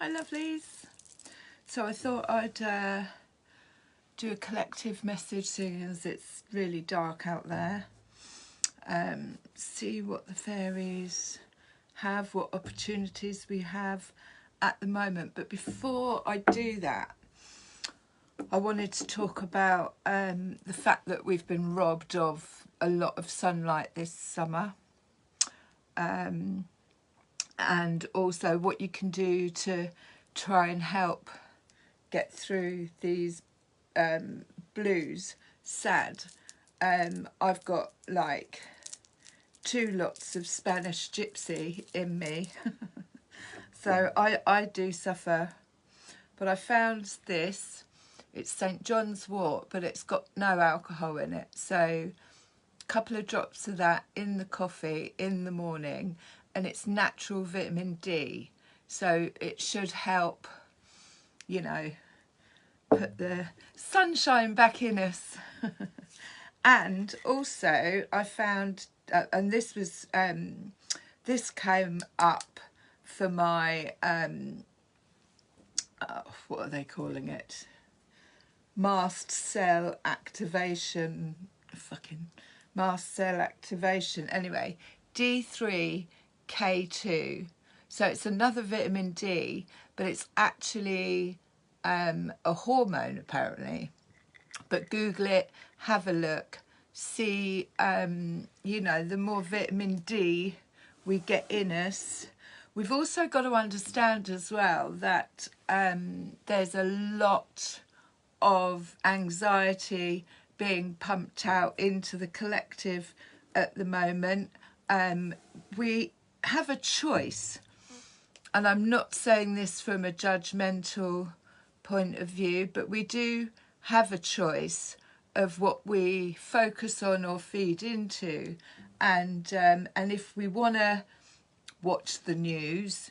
Hi lovelies. So I thought I'd do a collective message, seeing as it's really dark out there. See what the fairies have, what opportunities we have at the moment. But before I do that, I wanted to talk about the fact that we've been robbed of a lot of sunlight this summer. And also what you can do to try and help get through these blues. Sad. I've got like 2 lots of Spanish gypsy in me. So I do suffer. But I found this. It's St. John's wort, but it's got no alcohol in it. So a couple of drops of that in the coffee in the morning, and it's natural vitamin D. So it should help, you know, put the sunshine back in us. And also I found, and this was, this came up for my, what are they calling it? Mast cell activation, mast cell activation. Anyway, D3K2. So it's another vitamin D, but it's actually a hormone apparently. But Google it, have a look, see, you know, the more vitamin D we get in us. We've also got to understand as well that there's a lot of anxiety being pumped out into the collective at the moment. We have a choice, and I'm not saying this from a judgmental point of view, but we do have a choice of what we focus on or feed into. And if we want to watch the news,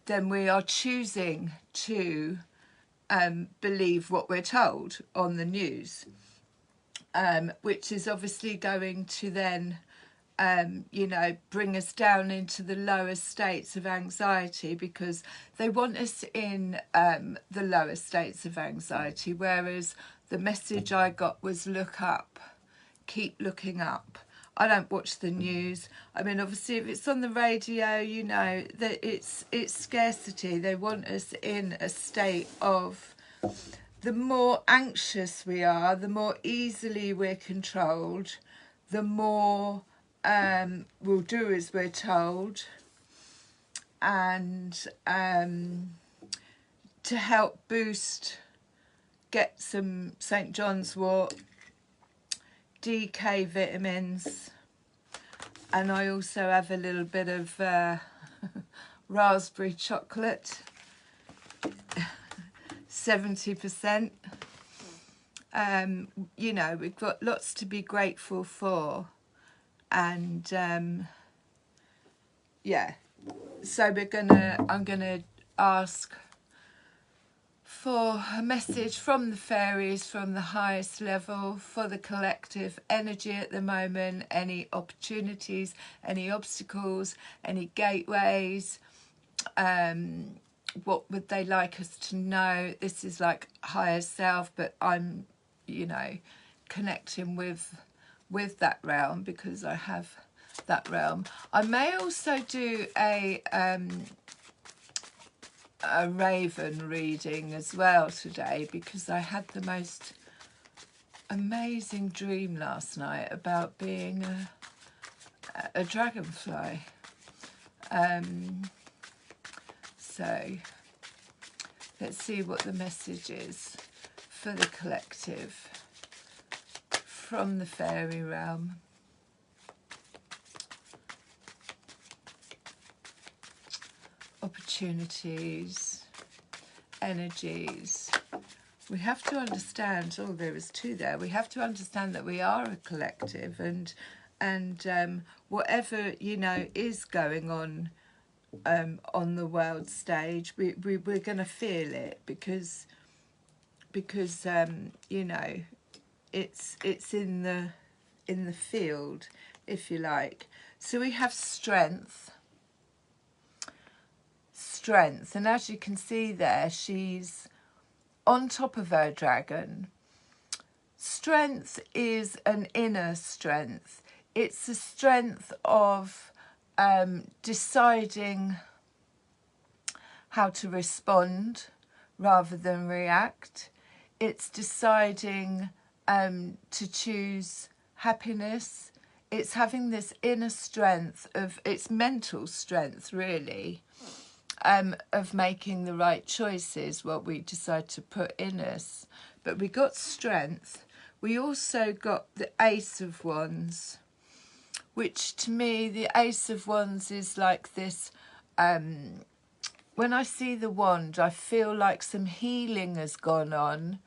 then we are choosing to believe what we're told on the news, which is obviously going to then you know, bring us down into the lower states of anxiety, because they want us in the lower states of anxiety, whereas the message I got was look up, keep looking up. I don't watch the news. I mean, obviously if it's on the radio, you know that it's scarcity. They want us in a state of, the more anxious we are, the more easily we're controlled, the more we'll do as we're told. And to help boost, get some St. John's wort, DK vitamins, and I also have a little bit of raspberry chocolate, 70%. You know, we've got lots to be grateful for. And yeah, so I'm gonna ask for a message from the fairies, from the highest level, for the collective energy at the moment, any opportunities, any obstacles, any gateways, what would they like us to know? This is like higher self, but I'm, you know, connecting with that realm because I have that realm. I may also do a raven reading as well today, because I had the most amazing dream last night about being a dragonfly. So let's see what the message is for the collective from the fairy realm. Opportunities, energies. We have to understand, oh, there is 2 there. We have to understand that we are a collective, and whatever, you know, is going on the world stage, we're going to feel it, because you know, it's in the field, if you like. So we have strength, strength, and as you can see there, she's on top of her dragon. Strength is an inner strength. It's the strength of deciding how to respond rather than react. It's deciding to choose happiness. It's having this inner strength of, it's mental strength really, of making the right choices, what we decide to put in us. But we got strength. We also got the Ace of Wands, which to me, the Ace of Wands is like this, when I see the wand, I feel like some healing has gone on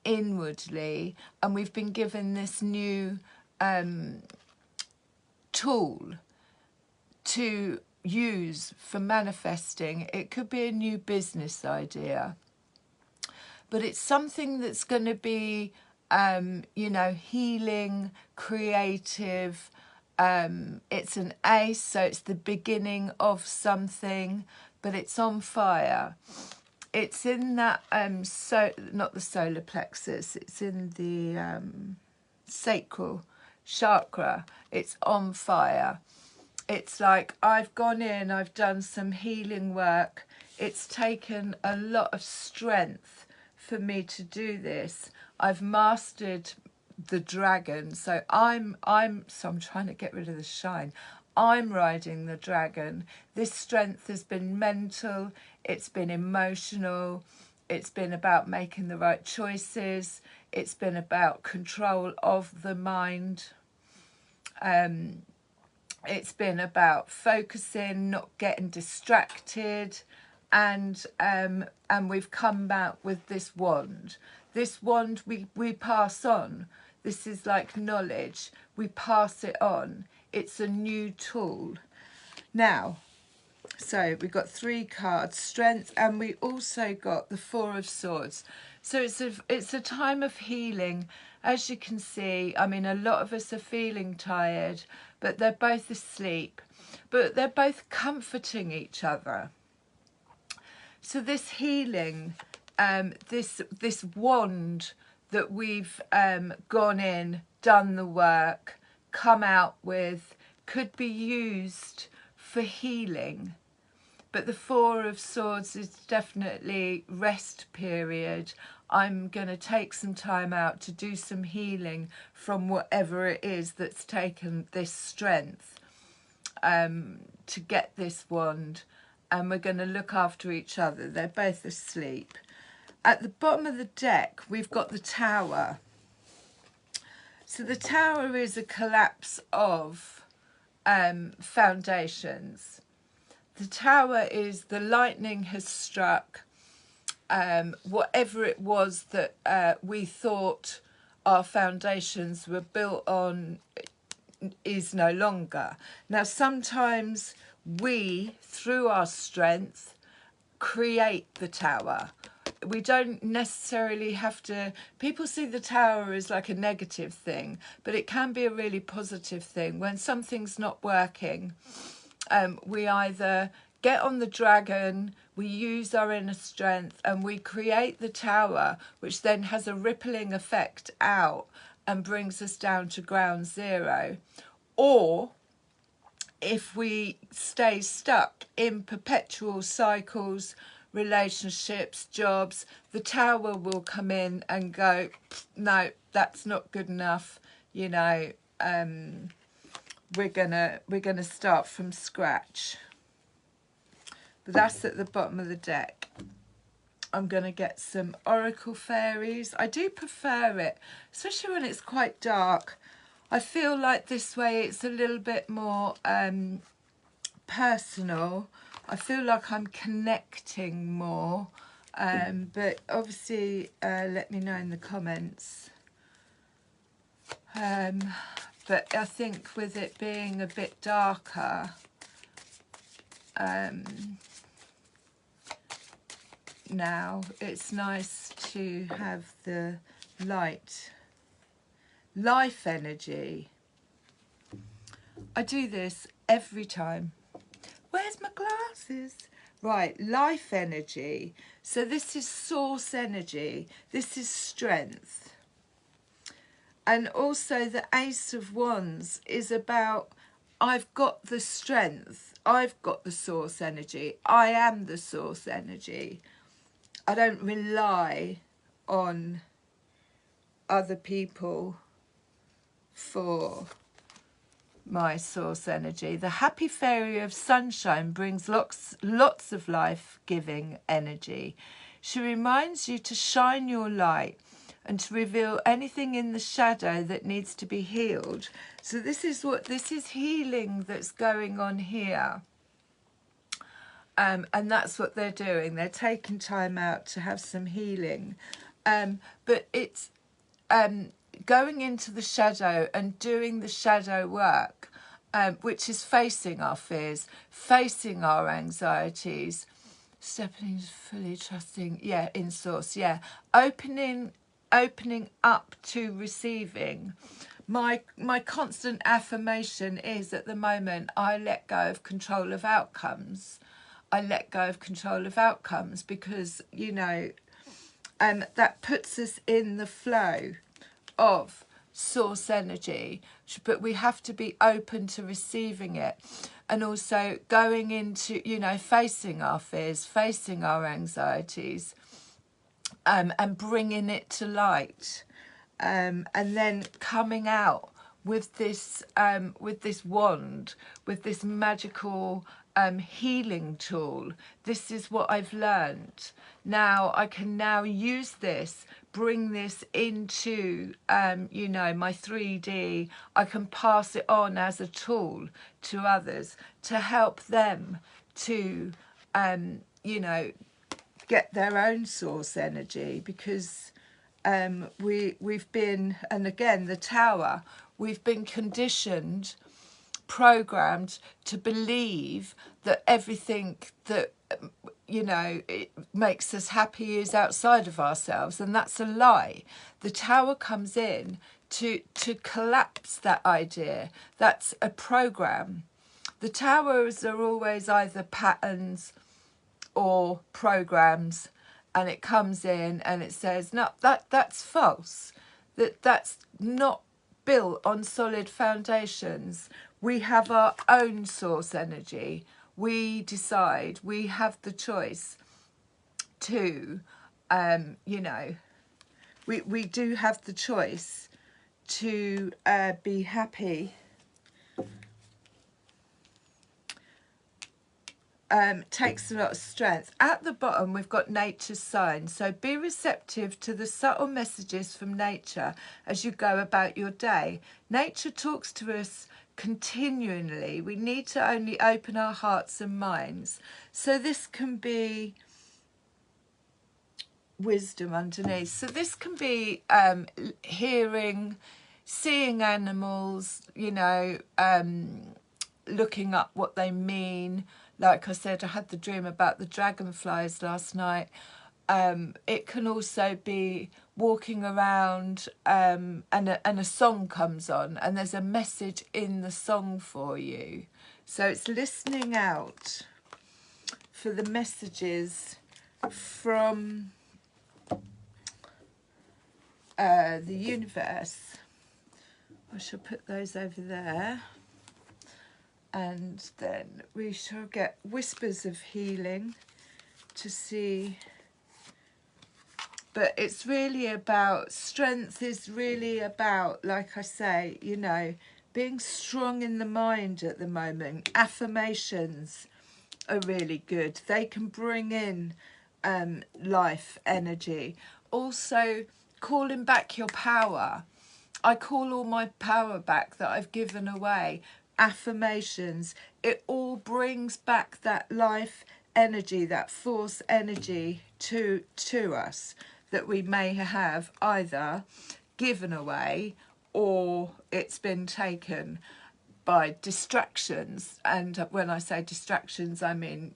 inwardly, and we've been given this new tool to use for manifesting. It could be a new business idea, but it's something that's going to be, you know, healing, creative. It's an ace, so it's the beginning of something, but it's on fire. It's in that, not the solar plexus, it's in the sacral chakra. It's on fire. It's like I've gone in, I've done some healing work. It's taken a lot of strength for me to do this. I've mastered the dragon, so I'm trying to get rid of the shine. I'm riding the dragon. This strength has been mental, it's been emotional, it's been about making the right choices, it's been about control of the mind, it's been about focusing, not getting distracted, and we've come back with this wand. This wand we pass on. This is like knowledge. We pass it on. It's a new tool. Now, so we've got 3 cards, strength, and we also got the 4 of Swords. So it's a time of healing. As you can see, I mean, a lot of us are feeling tired, but they're both asleep. But they're both comforting each other. So this healing, this wand that we've gone in, done the work, come out with, could be used for healing. But the 4 of Swords is definitely rest period. I'm going to take some time out to do some healing from whatever it is that's taken this strength to get this wand. And we're going to look after each other. They're both asleep. At the bottom of the deck, we've got the Tower. So the Tower is a collapse of foundations. The Tower is the lightning has struck. Whatever it was that we thought our foundations were built on is no longer. Now, sometimes we, through our strength, create the tower. We don't necessarily have to, people see the tower as like a negative thing, but it can be a really positive thing. When something's not working, we either get on the dragon, we use our inner strength, and we create the tower, which then has a rippling effect out and brings us down to ground zero. Or if we stay stuck in perpetual cycles, relationships, jobs, the tower will come in and go, no, that's not good enough, you know, we're gonna start from scratch. But that's at the bottom of the deck. I'm gonna get some oracle fairies. I do prefer it, especially when it's quite dark. I feel like this way it's a little bit more personal. I feel like I'm connecting more, but obviously let me know in the comments. But I think with it being a bit darker, now it's nice to have the life energy. I do this every time. Where's my glasses? Right, life energy. So this is source energy. This is strength. And also the Ace of Wands is about, I've got the strength. I've got the source energy. I am the source energy. I don't rely on other people for my source energy. The happy fairy of sunshine brings lots of life-giving energy. She reminds you to shine your light and to reveal anything in the shadow that needs to be healed. So this is healing that's going on here. And that's what they're doing. They're taking time out to have some healing. But it's going into the shadow and doing the shadow work, which is facing our fears, facing our anxieties, stepping into fully trusting, in source, opening up to receiving. My constant affirmation is, at the moment, I let go of control of outcomes. I let go of control of outcomes because, that puts us in the flow of source energy, but we have to be open to receiving it, and also going into, facing our fears, facing our anxieties, and bringing it to light, and then coming out with this wand, with this magical healing tool. This is what I've learned. Now I can now use this, bring this into my 3D. I can pass it on as a tool to others to help them to get their own source energy, because we've been, and again the Tower, we've been conditioned, programmed to believe that everything that it makes us happy is outside of ourselves, and that's a lie. The Tower comes in to collapse that idea. That's a program. The Towers are always either patterns or programs, and it comes in and it says, no, that's false, that's not built on solid foundations. We have our own source energy. We decide, we have the choice to we do have the choice to be happy. Takes a lot of strength. At the bottom we've got nature's signs, so be receptive to the subtle messages from nature as you go about your day. Nature talks to us continually. We need to only open our hearts and minds. So this can be wisdom underneath. So this can be hearing, seeing animals, looking up what they mean. Like I said, I had the dream about the dragonflies last night. It can also be walking around and a song comes on and there's a message in the song for you. So it's listening out for the messages from the universe. I shall put those over there. And then we shall get whispers of healing to see. But it's really about, strength is really about, like I say, being strong in the mind at the moment. Affirmations are really good. They can bring in life energy. Also, calling back your power. I call all my power back that I've given away. Affirmations, it all brings back that life energy, that force energy to us that we may have either given away or it's been taken by distractions. And when I say distractions, I mean,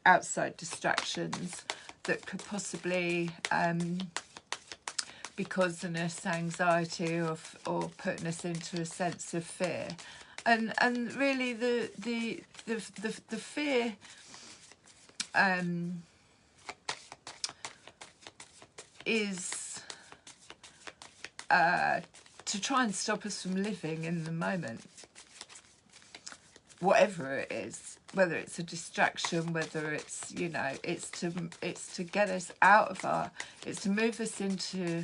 outside distractions that could possibly be causing us anxiety or putting us into a sense of fear. And really the fear is to try and stop us from living in the moment, whatever it is, whether it's a distraction, whether it's, you know, it's to get us out of our, it's to move us into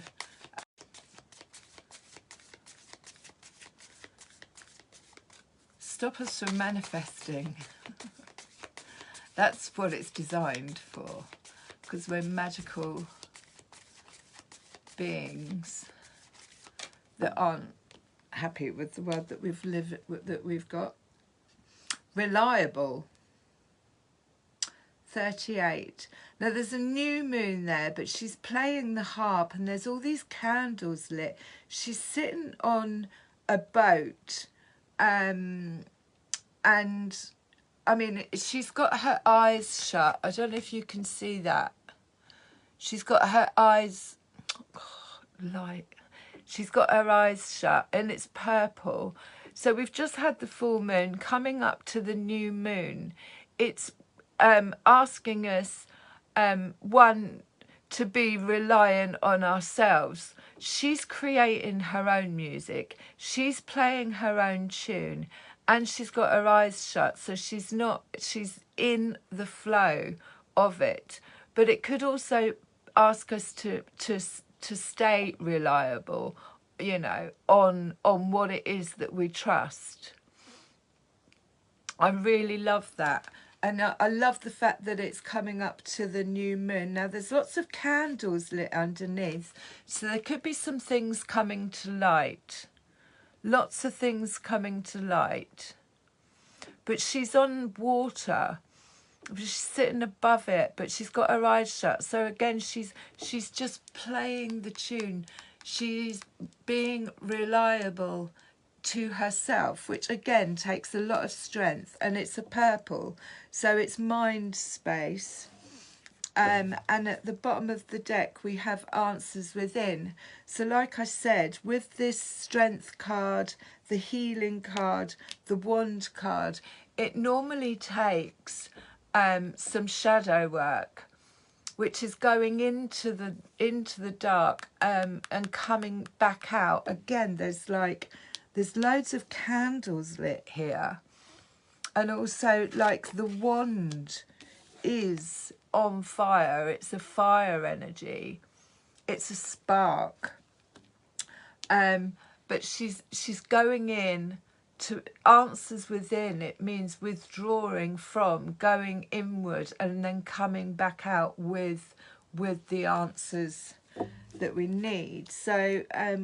stop us from manifesting. That's what it's designed for, because we're magical beings that aren't happy with the world that we've got. Reliable. 38. Now there's a new moon there, but she's playing the harp and there's all these candles lit. She's sitting on a boat, and I mean, she's got her eyes shut. I don't know if you can see that. She's got her eyes, light. She's got her eyes shut and it's purple. So we've just had the full moon coming up to the new moon. It's asking us, one, to be reliant on ourselves. She's creating her own music. She's playing her own tune. And she's got her eyes shut, so she's in the flow of it. But it could also ask us to stay reliable, you know, on what it is that we trust. I really love that. And I love the fact that it's coming up to the new moon. Now, there's lots of candles lit underneath, so there could be some things coming to light. Lots of things coming to light. But she's on water. She's sitting above it, but she's got her eyes shut. So again, she's just playing the tune. She's being reliable to herself, which again takes a lot of strength. And it's a purple, so it's mind space. And at the bottom of the deck, we have answers within. So like I said, with this strength card, the healing card, the wand card, it normally takes some shadow work, which is going into the dark and coming back out. Again, there's loads of candles lit here. And also, like, the wand is on fire. It's a fire energy. It's a spark. But she's going in to answers within. It means withdrawing from, going inward, and then coming back out with the answers that we need. So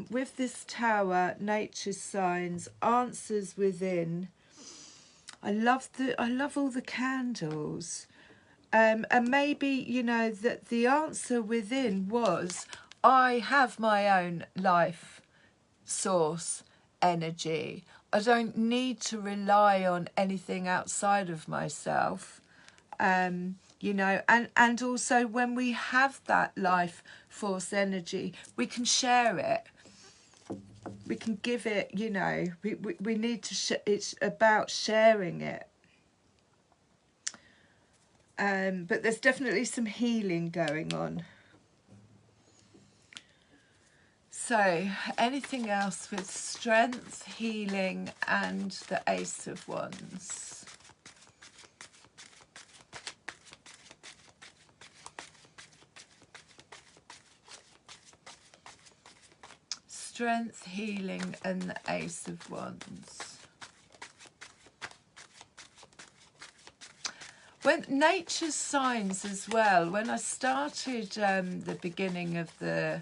with this tower, nature's signs, answers within. I love all the candles. And maybe, you know, that the answer within was, I have my own life source energy. I don't need to rely on anything outside of myself. You know, and also when we have that life force energy, we can share it. We can give it, you know, we need to, it's about sharing it. But there's definitely some healing going on. So, anything else with strength, healing, and the Ace of Wands? Strength, healing, and the Ace of Wands. When nature's signs as well, when I started the beginning of the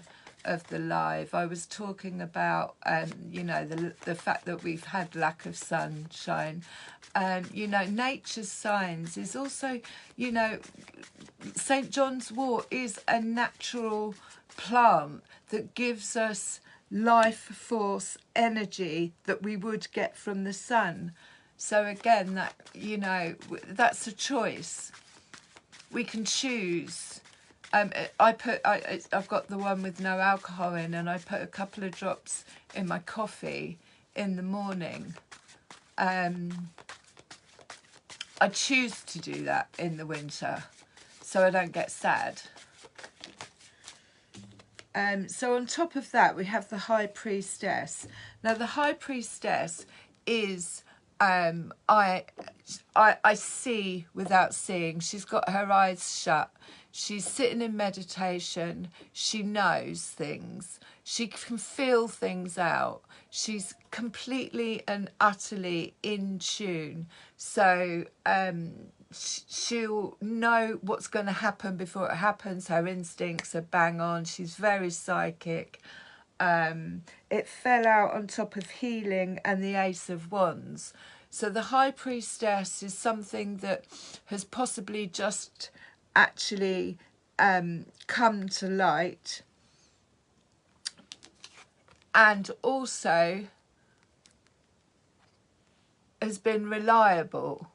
live, I was talking about you know, the fact that we've had lack of sunshine. You know, nature's signs is also, you know, St. John's wort is a natural plant that gives us life force energy that we would get from the sun. So again, that, you know, that's a choice. We can choose. I've got the one with no alcohol in, and I put a couple of drops in my coffee in the morning. I choose to do that in the winter. so I don't get sad. So on top of that, we have the High Priestess. Now, the High Priestess is, I see without seeing. She's got her eyes shut. She's sitting in meditation. She knows things. She can feel things out. She's completely and utterly in tune. So, she'll know what's going to happen before it happens. Her instincts are bang on. She's very psychic. It fell out on top of healing and the Ace of Wands. So the High Priestess is something that has possibly just actually come to light, and also has been reliable.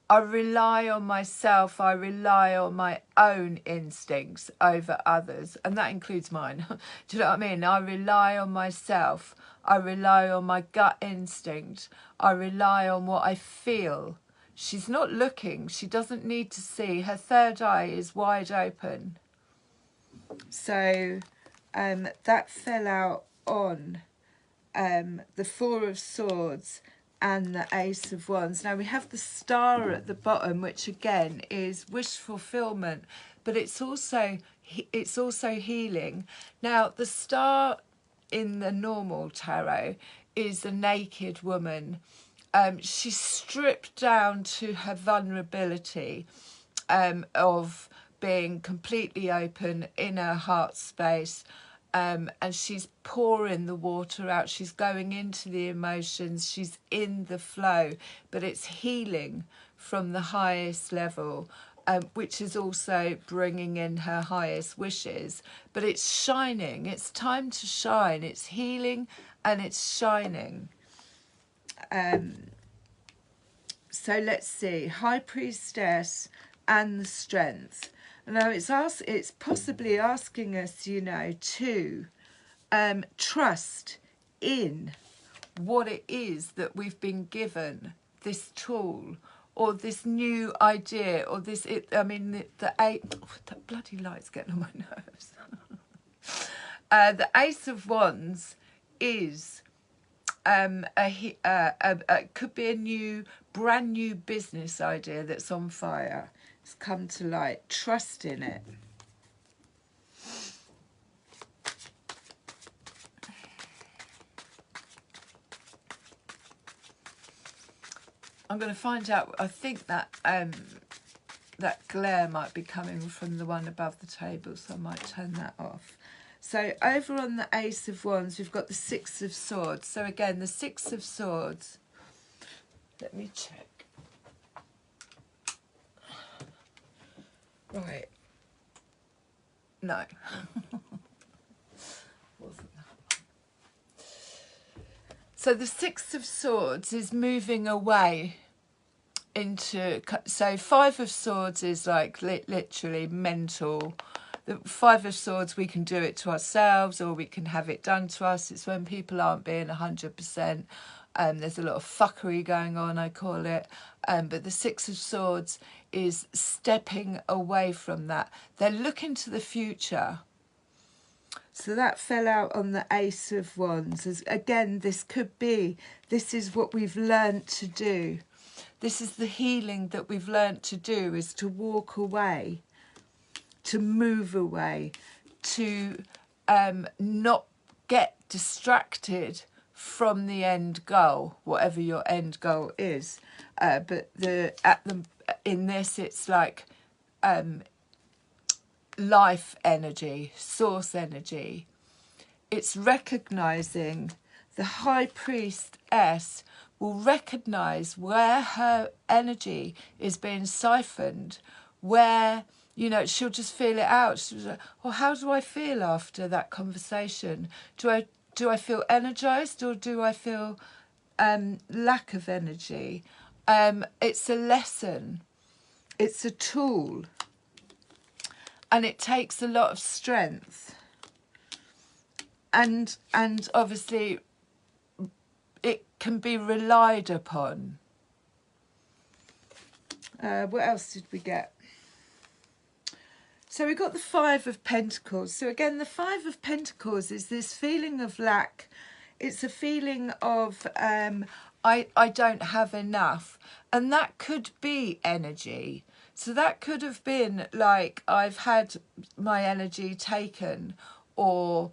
I rely on myself, I rely on my own instincts over others, and that includes mine. Do you know what I mean? I rely on myself, I rely on my gut instinct, I rely on what I feel. She's not looking, she doesn't need to see, her third eye is wide open. So that fell out on the Four of Swords and the Ace of Wands. Now we have the Star at the bottom, which again is wish fulfillment, but it's also healing. Now the Star in the normal tarot is a naked woman. She's stripped down to her vulnerability of being completely open in her heart space. And she's pouring the water out. She's going into the emotions. She's in the flow, but it's healing from the highest level, which is also bringing in her highest wishes. But it's shining. It's time to shine. It's healing and it's shining. So let's see. High Priestess and the Strength. Now it's possibly asking us, you know, to trust in what it is that we've been given, this tool or this new idea or this. The bloody light's getting on my nerves. The Ace of Wands is could be a brand new business idea that's on fire. It's come to light. Trust in it. I'm going to find out. I think that that glare might be coming from the one above the table, so I might turn that off. So over on the Ace of Wands, we've got the Six of Swords. So again, the Six of Swords. Let me check. Right. No. Wasn't that one. So the Six of Swords is moving away into... So Five of Swords is like literally mental. The Five of Swords, we can do it to ourselves or we can have it done to us. It's when people aren't being 100%. There's a lot of fuckery going on, I call it. But the Six of Swords is stepping away from that. They're looking to the future. So that fell out on the Ace of Wands. Again, this is what we've learnt to do. This is the healing that we've learnt to do, is to walk away, to move away, to not get distracted from the end goal, whatever your end goal is. But in this, it's like life energy, source energy. It's recognizing, the High Priestess will recognize where her energy is being siphoned, where, you know, she'll just feel it out. She's like, well, how do I feel after that conversation? Do I feel energized or do I feel lack of energy? It's a lesson. It's a tool. And it takes a lot of strength. And obviously it can be relied upon. What else did we get? So we got the Five of Pentacles. So again, the Five of Pentacles is this feeling of lack. It's a feeling of I don't have enough, and that could be energy. So that could have been like I've had my energy taken, or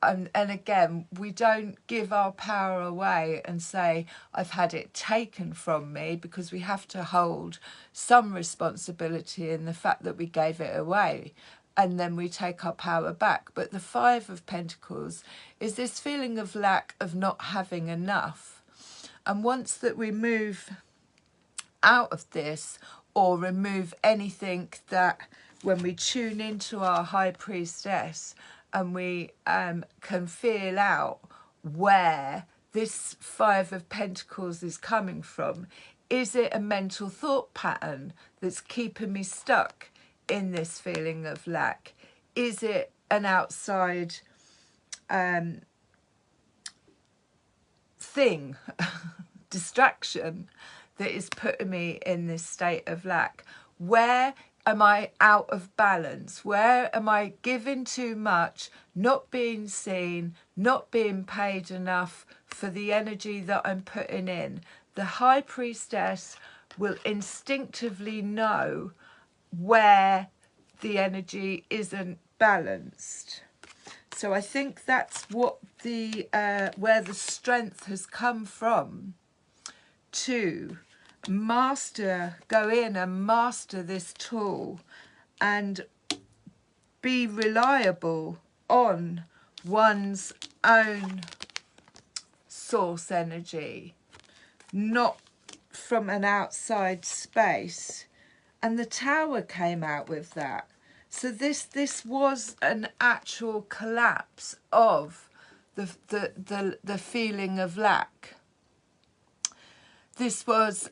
and again, we don't give our power away and say I've had it taken from me, because we have to hold some responsibility in the fact that we gave it away, and then we take our power back. But the Five of Pentacles is this feeling of lack, of not having enough. And once that we move out of this, or remove anything that, when we tune into our high priestess and we can feel out where this Five of Pentacles is coming from. Is it a mental thought pattern that's keeping me stuck in this feeling of lack? Is it an outside thing, distraction, that is putting me in this state of lack? Where am I out of balance? Where am I giving too much, not being seen, not being paid enough for the energy that I'm putting in? The High Priestess will instinctively know where the energy isn't balanced. So I think that's what where the strength has come from, to go in and master this tool and be reliable on one's own source energy, not from an outside space. And the Tower came out with that. So this was an actual collapse of the feeling of lack. This was,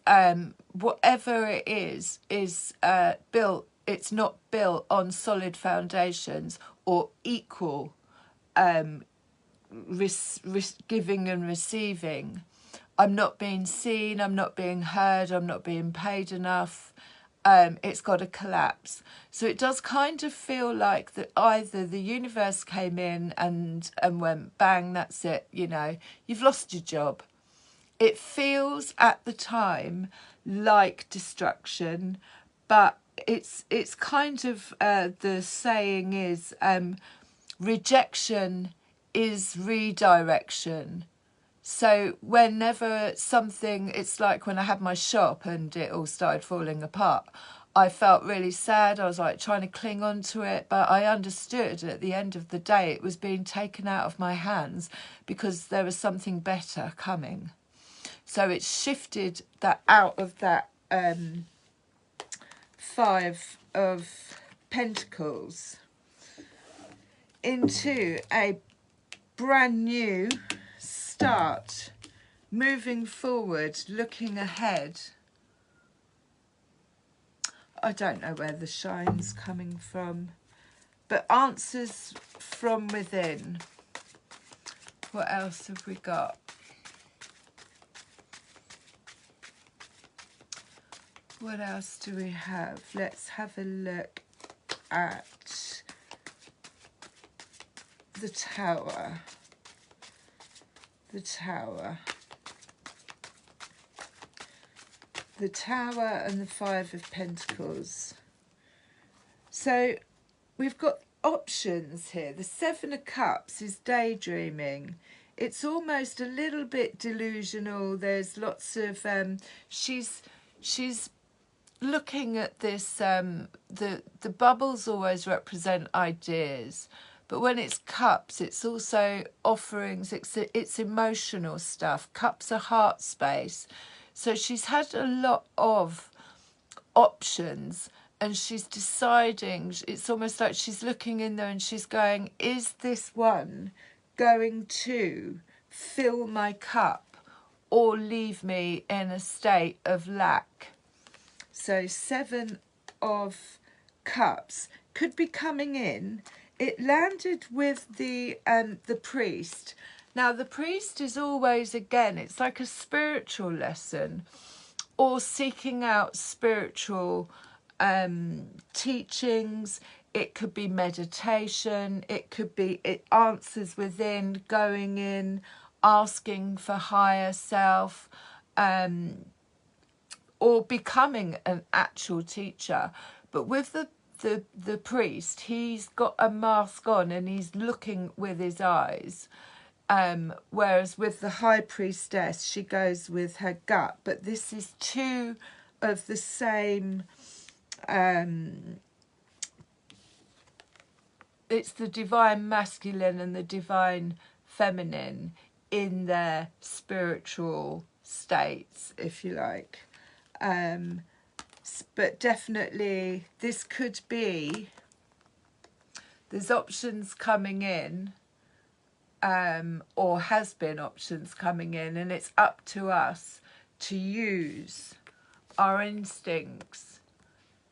whatever it is built, it's not built on solid foundations or equal giving and receiving. I'm not being seen, I'm not being heard, I'm not being paid enough. It's got to collapse. So it does kind of feel like that either the universe came in and went, bang, that's it, you know, you've lost your job. It feels at the time like destruction, but it's kind of, the saying is, rejection is redirection. So whenever something, it's like when I had my shop and it all started falling apart, I felt really sad. I was like trying to cling on to it, but I understood at the end of the day it was being taken out of my hands because there was something better coming. So it shifted that out of that Five of Pentacles into a brand new start, moving forward, looking ahead. I don't know where the shine's coming from, but answers from within. What else have we got? What else do we have? Let's have a look at the Tower. The Tower. The Tower and the Five of Pentacles. So we've got options here. The Seven of Cups is daydreaming. It's almost a little bit delusional. There's lots of she's looking at this, the bubbles always represent ideas, but when it's cups, it's also offerings, it's emotional stuff. Cups are heart space. So she's had a lot of options and she's deciding, it's almost like she's looking in there and she's going, is this one going to fill my cup or leave me in a state of lack? So Seven of Cups could be coming in. It landed with the priest. Now the priest is always, again, it's like a spiritual lesson or seeking out spiritual teachings, it could be meditation, it could be answers within, going in, asking for higher self, or becoming an actual teacher. But with the priest, he's got a mask on and he's looking with his eyes. Whereas with the high priestess, she goes with her gut. But this is two of the same, it's the divine masculine and the divine feminine in their spiritual states, if you like. But definitely this could be, there's options coming in, or has been options coming in, and it's up to us to use our instincts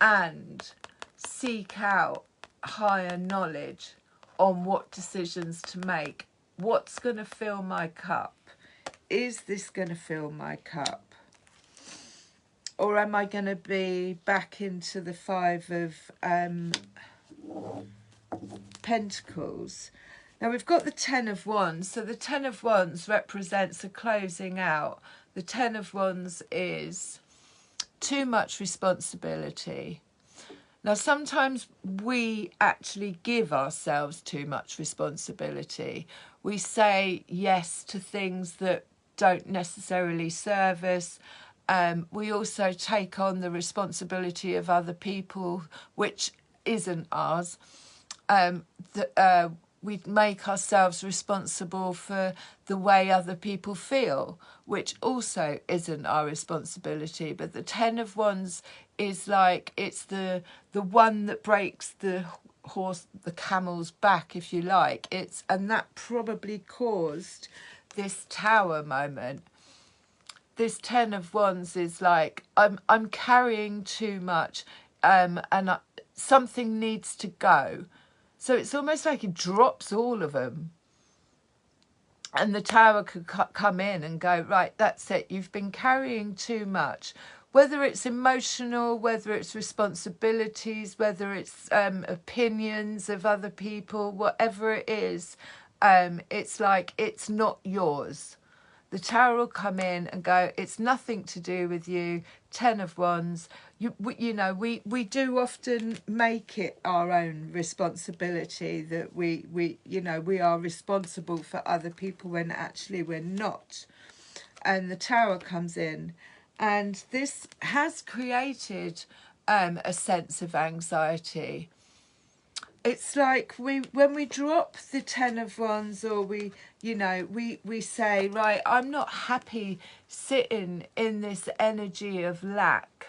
and seek out higher knowledge on what decisions to make. What's going to fill my cup? Is this going to fill my cup? Or am I going to be back into the Five of Pentacles? Now we've got the Ten of Wands. So the Ten of Wands represents a closing out. The Ten of Wands is too much responsibility. Now sometimes we actually give ourselves too much responsibility. We say yes to things that don't necessarily serve us. We also take on the responsibility of other people, which isn't ours. We make ourselves responsible for the way other people feel, which also isn't our responsibility. But the Ten of Wands is like, it's the one that breaks the camel's back, if you like. And that probably caused this Tower moment. This Ten of Wands is like, I'm carrying too much, and something needs to go. So it's almost like it drops all of them. And the Tower could come in and go, right, that's it. You've been carrying too much. Whether it's emotional, whether it's responsibilities, whether it's opinions of other people, whatever it is, it's like, it's not yours. The Tower will come in and go, it's nothing to do with you. Ten of Wands. You know, we do often make it our own responsibility that we you know, we are responsible for other people when actually we're not. And the Tower comes in, and this has created a sense of anxiety. It's like when we drop the Ten of Wands, or we say, right, I'm not happy sitting in this energy of lack.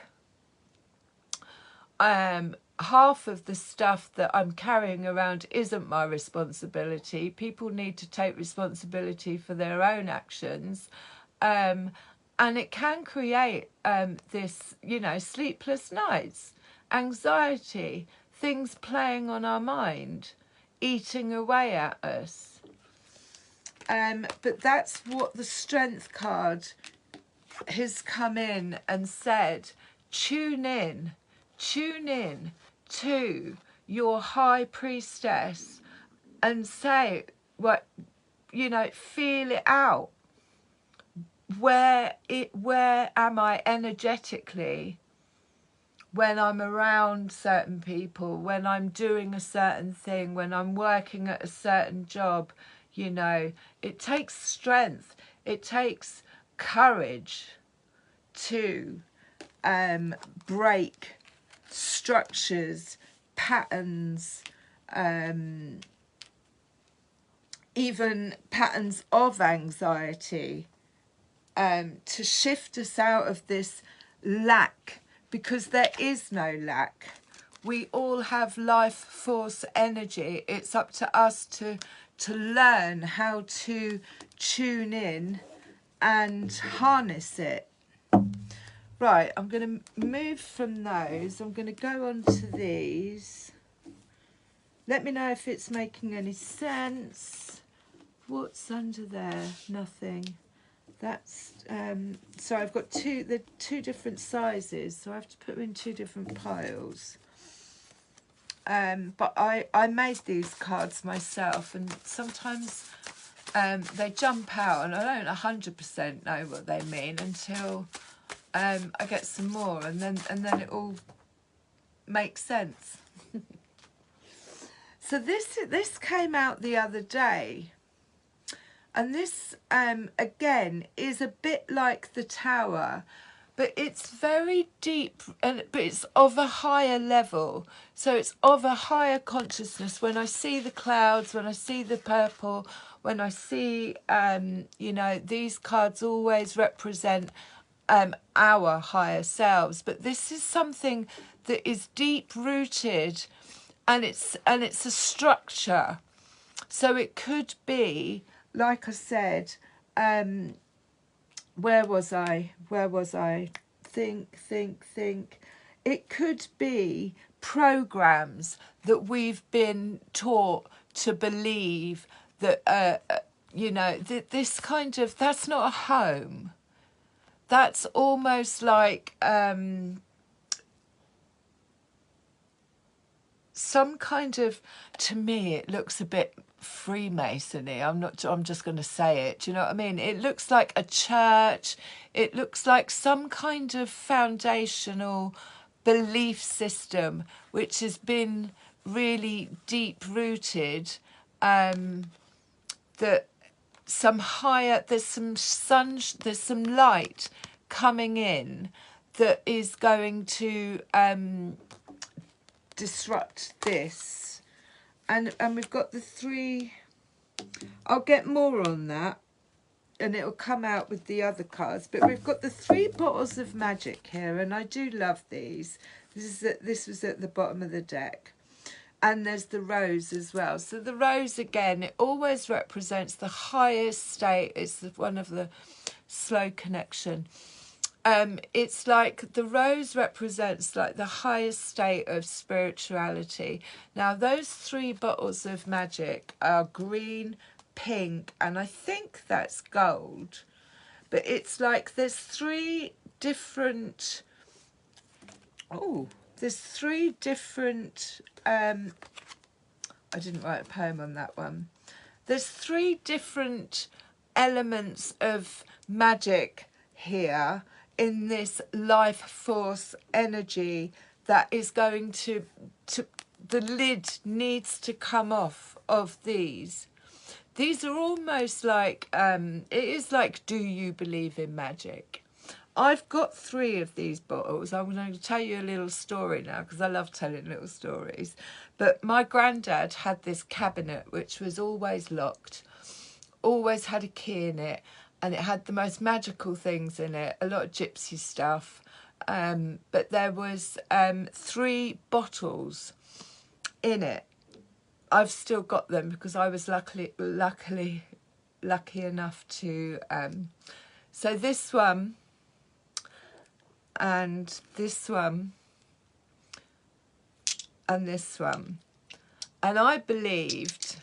Half of the stuff that I'm carrying around isn't my responsibility. People need to take responsibility for their own actions. And it can create this, sleepless nights, anxiety, things playing on our mind, eating away at us. But that's what the Strength card has come in and said. Tune in to your high priestess and say, feel it out. Where am I energetically when I'm around certain people, when I'm doing a certain thing, when I'm working at a certain job? It takes strength, it takes courage to break structures, patterns, even patterns of anxiety, to shift us out of this lack, because there is no lack. We all have life force energy. It's up to us to learn how to tune in and harness it. Right, I'm going to move from those. I'm going to go on to these. Let me know if it's making any sense. What's under there? Nothing. That's so I've got the two different sizes, so I have to put them in two different piles. But I made these cards myself, and sometimes they jump out, and I don't 100% know what they mean until I get some more, and then it all makes sense. So this came out the other day, and this again is a bit like the Tower, but it's very deep, but it's of a higher level. So it's of a higher consciousness. When I see the clouds, when I see the purple, when I see, you know, these cards always represent our higher selves. But this is something that is deep rooted, and it's a structure. So it could be, like I said, where was I? Think. It could be programs that we've been taught to believe that, you know, this kind of, that's not a home. That's almost like some kind of, to me, it looks a bit Freemasony. I'm just going to say it. Do you know what I mean? It looks like a church. It looks like some kind of foundational belief system which has been really deep rooted. That some higher, there's some light coming in that is going to disrupt this. And we've got the three. I'll get more on that, and it'll come out with the other cards. But we've got the 3 bottles of magic here, and I do love these. This was at the bottom of the deck, and there's the rose as well. So the rose, again, it always represents the highest state. It's one of the slow connection. It's like the rose represents like the highest state of spirituality. Now, those 3 bottles of magic are green, pink, and I think that's gold. But it's like there's 3 different... Oh, there's 3 different... I didn't write a poem on that one. There's 3 different elements of magic here in this life force energy that is going to the lid needs to come off of these. These are almost like, it is like, do you believe in magic? I've got 3 of these bottles. I'm going to tell you a little story now because I love telling little stories. But my granddad had this cabinet which was always locked, always had a key in it. And it had the most magical things in it, a lot of gypsy stuff. But there was 3 bottles in it. I've still got them because I was lucky enough to... so this one, and this one, and this one. And I believed...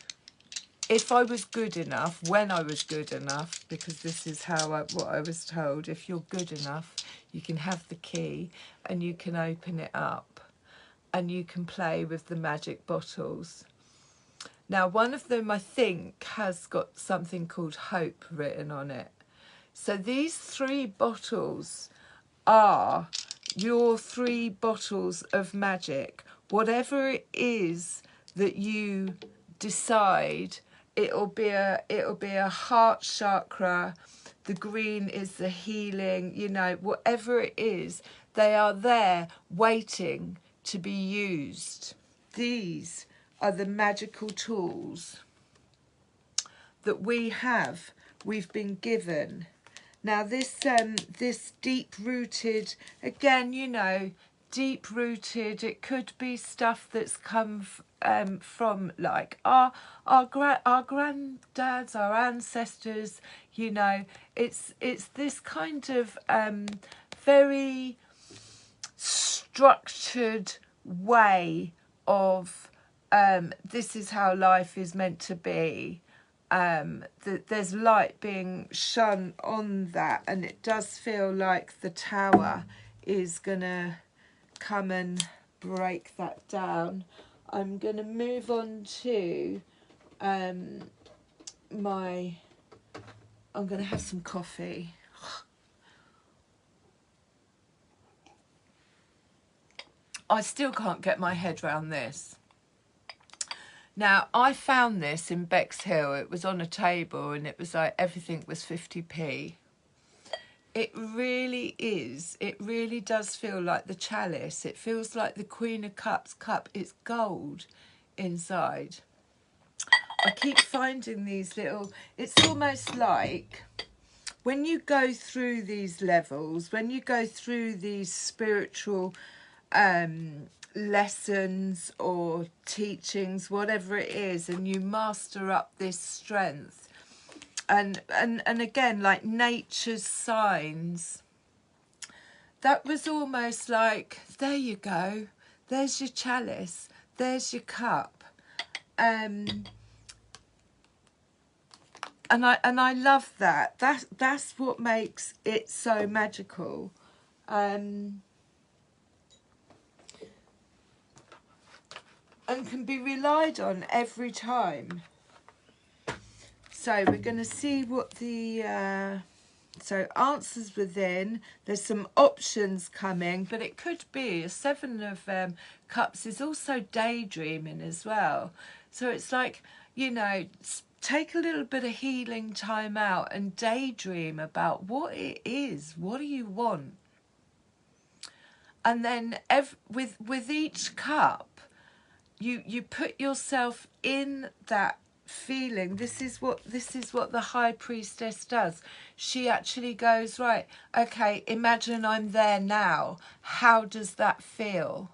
if I was good enough, when I was good enough, because this is what I was told, if you're good enough, you can have the key and you can open it up and you can play with the magic bottles. Now, one of them, I think, has got something called hope written on it. So these 3 bottles are your 3 bottles of magic. Whatever it is that you decide... It'll be a heart chakra. The green is the healing, you know, whatever it is, they are there waiting to be used. These are the magical tools that we've been given. Now this deep-rooted, again, you know, deep-rooted, it could be stuff that's come from like our granddads, our ancestors, you know. It's this kind of very structured way of this is how life is meant to be. there's light being shone on that, and it does feel like the tower is gonna come and break that down. I'm gonna move on to I'm gonna have some coffee. I still can't get my head around this. Now, I found this in Bexhill. It was on a table and it was like everything was 50p. It really is. It really does feel like the chalice. It feels like the Queen of Cups cup. It's gold inside. I keep finding these little... It's almost like when you go through these levels, when you go through these spiritual lessons or teachings, whatever it is, and you master up this strength, and again, like nature's signs, that was almost like, there you go, there's your chalice, there's your cup, and I love that. That's what makes it so magical. And can be relied on every time. So we're going to see what the so answers within. There's some options coming, but it could be a 7 of cups is also daydreaming as well. So it's like, you know, take a little bit of healing time out and daydream about what it is. What do you want? And then with each cup, you put yourself in that feeling. This is what the high priestess does. She actually goes, right, okay, imagine I'm there now. How does that feel?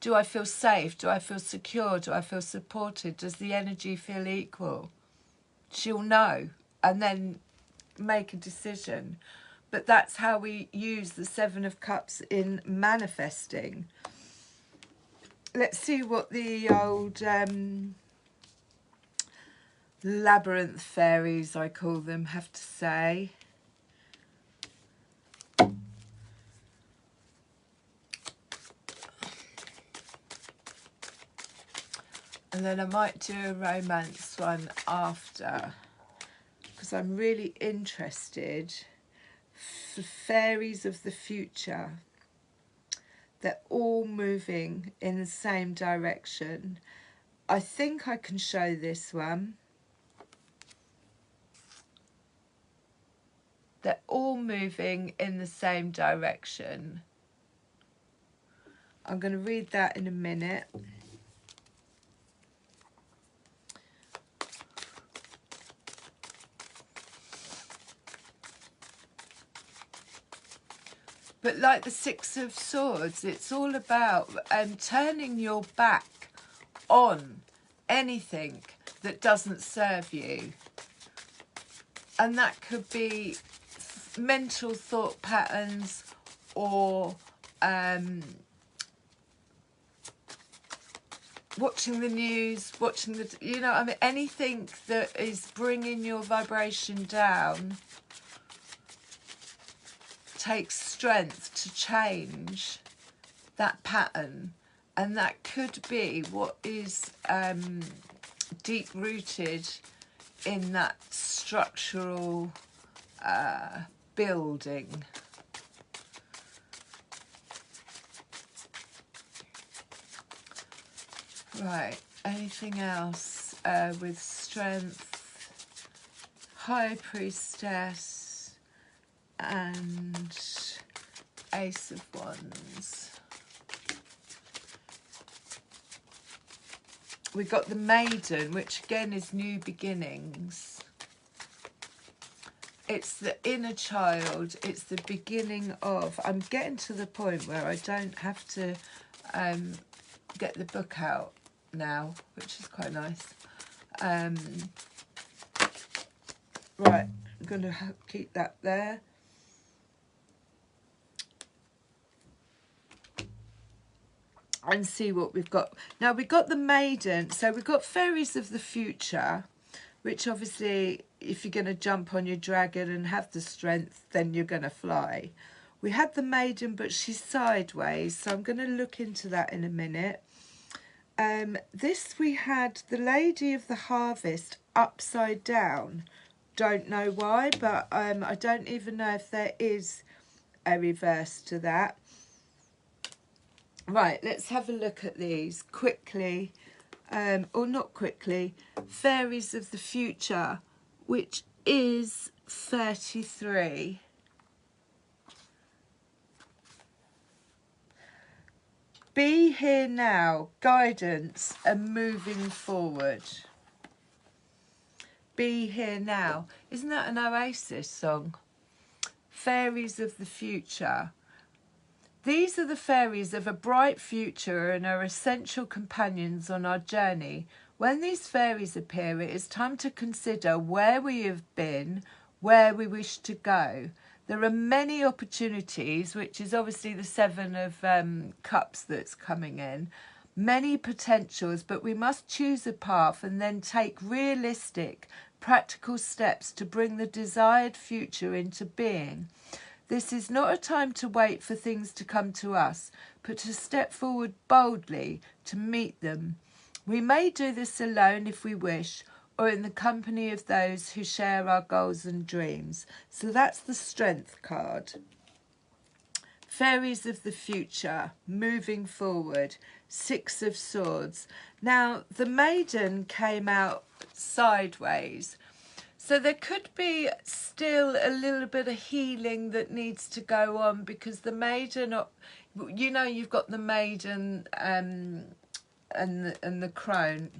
Do I feel safe? Do I feel secure? Do I feel supported? Does the energy feel equal? She'll know and then make a decision. But that's how we use the 7 of Cups in manifesting. Let's see what the old labyrinth fairies, I call them, have to say. And then I might do a romance one after, because I'm really interested. Fairies of the future. They're all moving in the same direction. I think I can show this one. They're all moving in the same direction. I'm going to read that in a minute. But like the 6 of Swords, it's all about turning your back on anything that doesn't serve you. And that could be mental thought patterns or watching the news, watching the, you know, I mean, anything that is bringing your vibration down takes strength to change that pattern. And that could be what is deep rooted in that structural building. Right, anything else with strength, high priestess and ace of wands. We got the maiden, which again is new beginnings. It's the inner child. It's the beginning of... I'm getting to the point where I don't have to get the book out now, which is quite nice. Right, I'm going to keep that there. And see what we've got. Now, we've got the maiden. So we've got fairies of the future. which obviously if you're going to jump on your dragon and have the strength, then you're going to fly. We had the maiden, but she's sideways, so I'm going to look into that in a minute. This we had the Lady of the Harvest upside down. Don't know why, but I don't even know if there is a reverse to that. Right, let's have a look at these quickly, or not quickly. Fairies of the Future, which is 33. Be here now, guidance and moving forward. Be here now. Isn't that an Oasis song? Fairies of the Future. These are the fairies of a bright future and are essential companions on our journey. When these fairies appear, it is time to consider where we have been, where we wish to go. There are many opportunities, which is obviously the Seven of Cups that's coming in. Many potentials, but we must choose a path and then take realistic, practical steps to bring the desired future into being. This is not a time to wait for things to come to us, but to step forward boldly to meet them. We may do this alone if we wish, or in the company of those who share our goals and dreams. So that's the Strength card. Fairies of the Future, moving forward, Six of Swords. Now, the Maiden came out sideways. So there could be still a little bit of healing that needs to go on, because the Maiden, you know, you've got the Maiden and the Crone.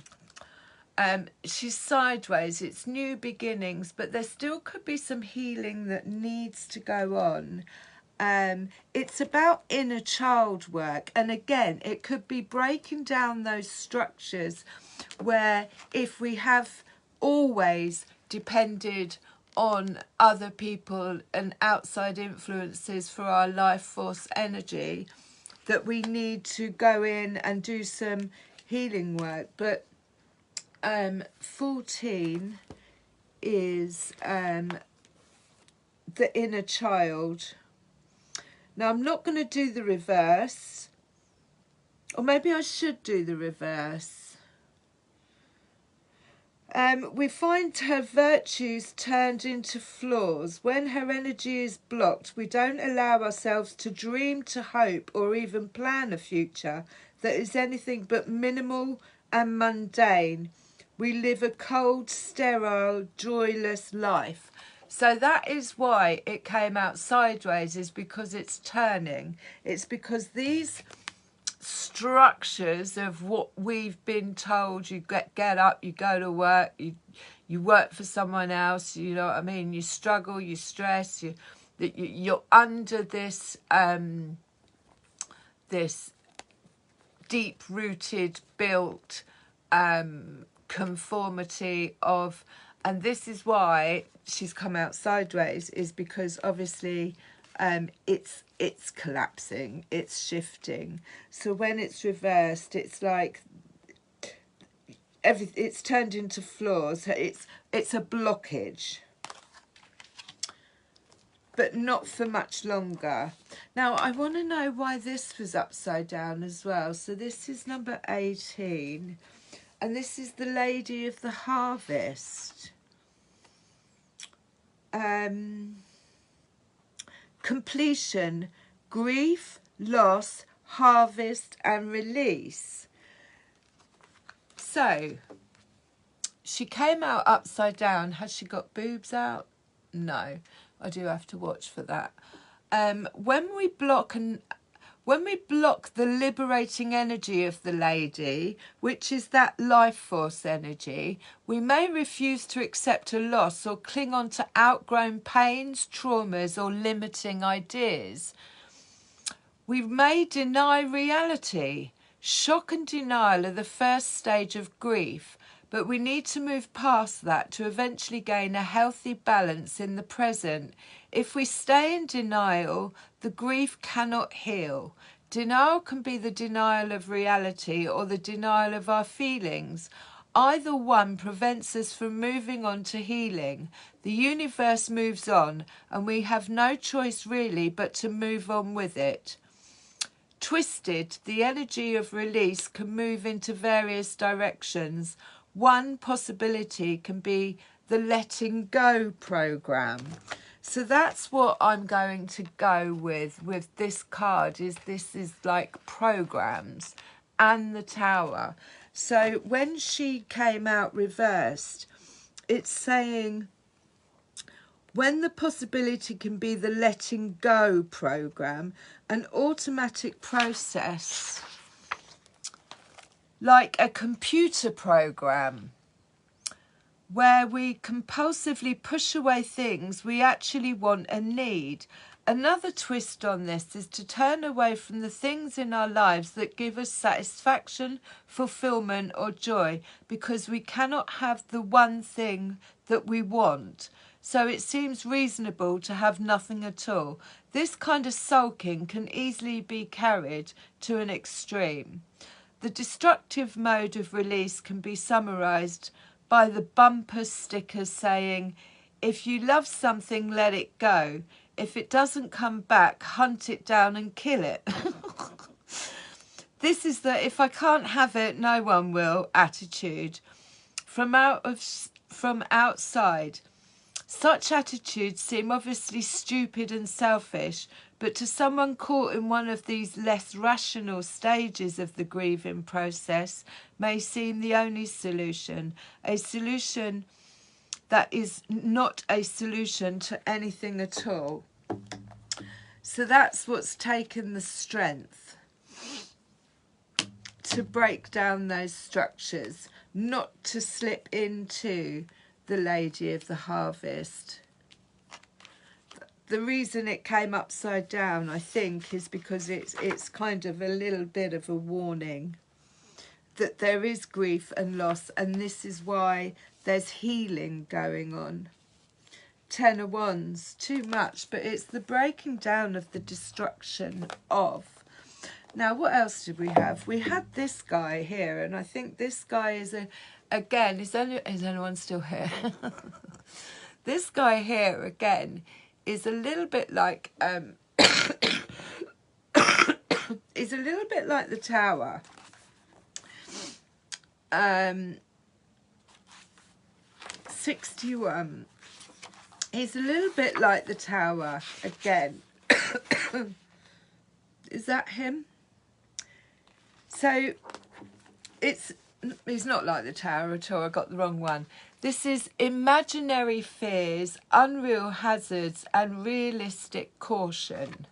She's sideways. It's new beginnings, but there still could be some healing that needs to go on. It's about inner child work, and again, it could be breaking down those structures where if we have always depended on other people and outside influences for our life force energy, that we need to go in and do some healing work. But 14 is the inner child. Now, I'm not going to do the reverse, or maybe I should do the reverse. We find her virtues turned into flaws. When her energy is blocked, we don't allow ourselves to dream, to hope, or even plan a future that is anything but minimal and mundane. We live a cold, sterile, joyless life. So that is why it came out sideways, is because it's turning. It's because these structures of what we've been told, you get up, you go to work, you work for someone else, you know what I mean, you struggle, you stress, you're under this this deep-rooted built conformity of, and this is why she's come out sideways, is because obviously it's collapsing, it's shifting. So when it's reversed, it's like it's turned into flaws. It's a blockage, but not for much longer. Now, I want to know why this was upside down as well. So this is number 18, and this is the Lady of the Harvest. Completion, grief, loss, harvest and release. So she came out upside down. Has she got boobs out? No, I do have to watch for that. When we block the liberating energy of the lady, which is that life force energy, we may refuse to accept a loss or cling on to outgrown pains, traumas, or limiting ideas. We may deny reality. Shock and denial are the first stage of grief, but we need to move past that to eventually gain a healthy balance in the present. If we stay in denial, the grief cannot heal. Denial can be the denial of reality or the denial of our feelings. either one prevents us from moving on to healing. The universe moves on, and we have no choice really but to move on with it. Twisted, the energy of release can move into various directions. One possibility can be the letting go program. So that's what I'm going to go with this card. This is like programs and the Tower. So when she came out reversed, it's saying when the possibility can be the letting go program, an automatic process like a computer program where we compulsively push away things we actually want and need. Another twist on this is to turn away from the things in our lives that give us satisfaction, fulfillment or joy, because we cannot have the one thing that we want. So it seems reasonable to have nothing at all. This kind of sulking can easily be carried to an extreme. The destructive mode of release can be summarised by the bumper sticker saying, if you love something, let it go. If it doesn't come back, hunt it down and kill it. This is the if I can't have it, no one will attitude. From outside, such attitudes seem obviously stupid and selfish, but to someone caught in one of these less rational stages of the grieving process may seem the only solution, a solution that is not a solution to anything at all. So that's what's taken the strength to break down those structures, not to slip into the Lady of the Harvest. The reason it came upside down, I think, is because it's kind of a little bit of a warning that there is grief and loss, and this is why there's healing going on. 10 of Wands, too much, but it's the breaking down of the destruction of. Now, what else did we have? We had this guy here, and I think this guy is again, is anyone still here? This guy here, again, is a little bit like, is a little bit like the Tower. 61. He's a little bit like the Tower again. Is that him? So he's not like the Tower at all. I got the wrong one. This is imaginary fears, unreal hazards and realistic caution.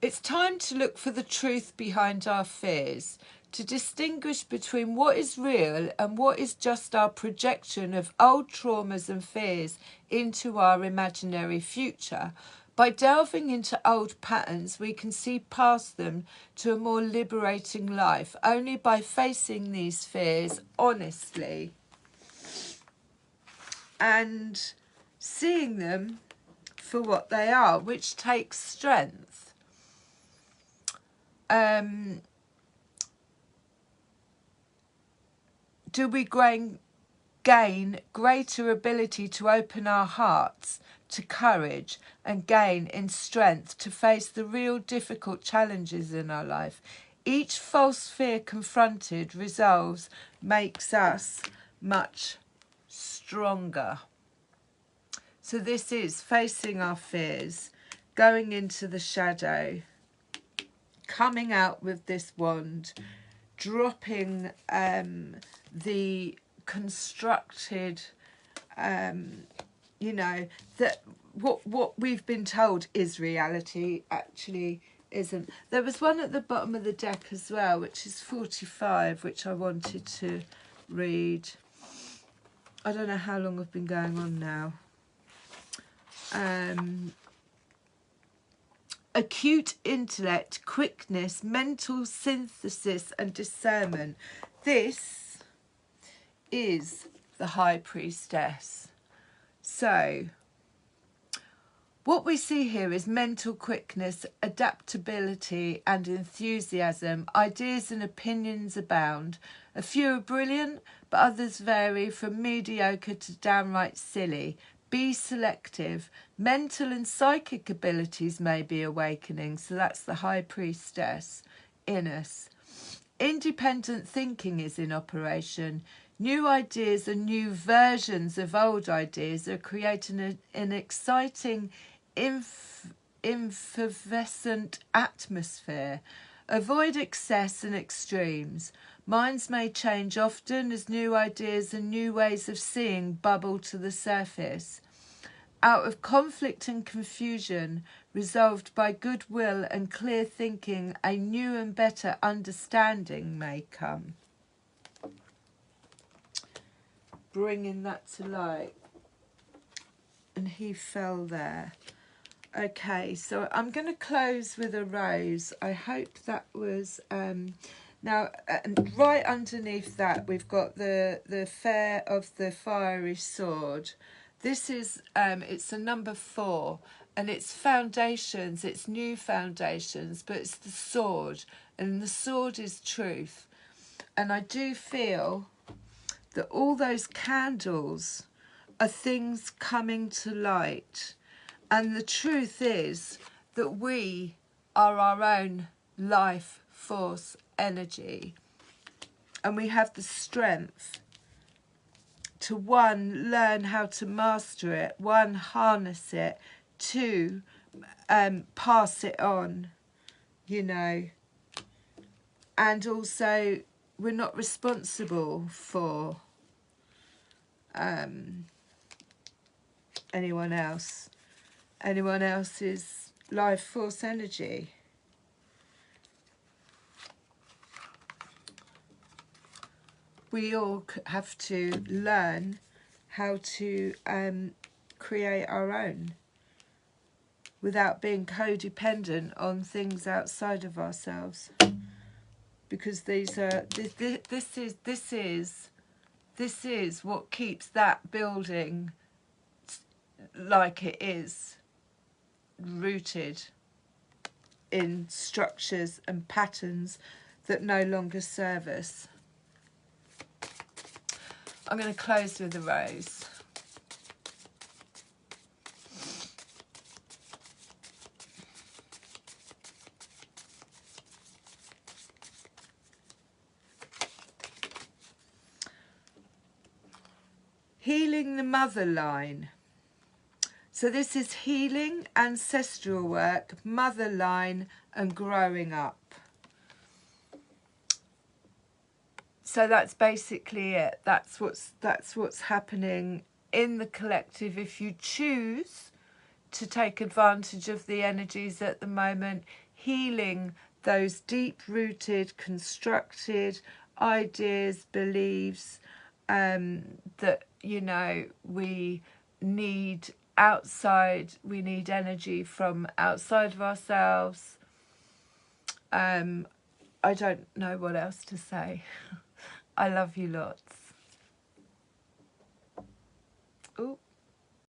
It's time to look for the truth behind our fears, to distinguish between what is real and what is just our projection of old traumas and fears into our imaginary future. By delving into old patterns, we can see past them to a more liberating life, only by facing these fears honestly and seeing them for what they are, which takes strength. Do we gain greater ability to open our hearts to courage and gain in strength to face the real difficult challenges in our life? Each false fear confronted, resolves, makes us much stronger. So this is facing our fears, going into the shadow, coming out with this wand, dropping the constructed, you know, that what we've been told is reality actually isn't. There was one at the bottom of the deck as well, which is 45, which I wanted to read. I don't know how long I've been going on now. Acute intellect, quickness, mental synthesis and discernment. This is the High Priestess. So What we see here is mental quickness, adaptability and enthusiasm. Ideas and opinions abound. A few are brilliant, but others vary from mediocre to downright silly. Be selective. Mental and psychic abilities may be awakening. So that's the high priestess in us. Independent thinking is in operation. New ideas and new versions of old ideas are creating an exciting, effervescent atmosphere. Avoid excess and extremes. Minds may change often as new ideas and new ways of seeing bubble to the surface. Out of conflict and confusion, resolved by goodwill and clear thinking, a new and better understanding may come. Bringing that to light. And he fell there. Okay, so I'm going to close with a rose. I hope that was... now, right underneath that, we've got the Fair of the Fiery Sword. This is, it's a number 4, and it's foundations, it's new foundations, but it's the sword, and the sword is truth. And I do feel that all those candles are things coming to light. And the truth is that we are our own life force energy. And we have the strength to, 1, learn how to master it, 1, harness it, 2, pass it on, you know. And also, we're not responsible for anyone else's life force energy. We all have to learn how to create our own without being codependent on things outside of ourselves, because these are this is what keeps that building like it is, rooted in structures and patterns that no longer serve us. I'm going to close with a rose. Healing the mother line. So this is healing, ancestral work, mother line and growing up. So that's basically it. That's what's happening in the collective. If you choose to take advantage of the energies at the moment, healing those deep-rooted, constructed ideas, beliefs that, you know, we need outside. We need energy from outside of ourselves. I don't know what else to say. I love you lots. Ooh.